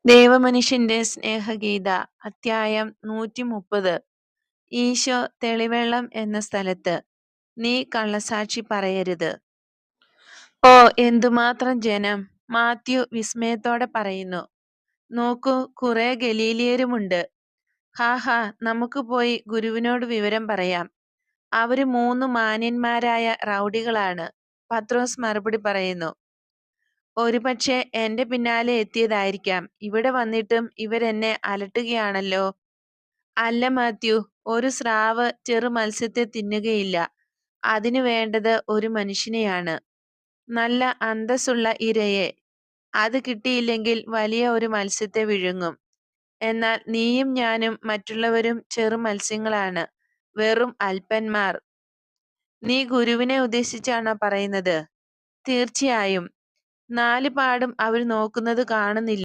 ദേവമനുഷ്യന്റെ സ്നേഹഗീത അധ്യായം 130 ഈശോ തെളിവെള്ളം എന്ന സ്ഥലത്ത് നീ കള്ളസാക്ഷി പറയരുത്. ഓ, എന്തുമാത്രം ജനം! മാത്യു വിസ്മയത്തോടെ പറയുന്നു. നോക്കൂ, കുറെ ഗലീലിയരുമുണ്ട്. ഹാ, നമുക്ക് പോയി ഗുരുവിനോട് വിവരം പറയാം. അവര് 3 മാന്യന്മാരായ റൗഡികളാണ്. പത്രോസ് മറുപടി പറയുന്നു. ഒരുപക്ഷെ എന്റെ പിന്നാലെ എത്തിയതായിരിക്കാം. ഇവിടെ വന്നിട്ടും ഇവരെന്നെ അലട്ടുകയാണല്ലോ. അല്ല മാത്യു, ഒരു സ്രാവ് ചെറു മത്സ്യത്തെ തിന്നുകയില്ല. അതിനു വേണ്ടത് ഒരു മനുഷ്യനെയാണ്, നല്ല അന്തസ്സുള്ള ഇരയെ. അത് കിട്ടിയില്ലെങ്കിൽ വലിയ ഒരു മത്സ്യത്തെ വിഴുങ്ങും. എന്നാൽ നീയും ഞാനും മറ്റുള്ളവരും ചെറു മത്സ്യങ്ങളാണ്, വെറും അല്പന്മാർ. നീ ഗുരുവിനെ ഉദ്ദേശിച്ചാണോ പറയുന്നത്? തീർച്ചയായും. 4 പാടും അവർ നോക്കുന്നത് കാണുന്നില്ല.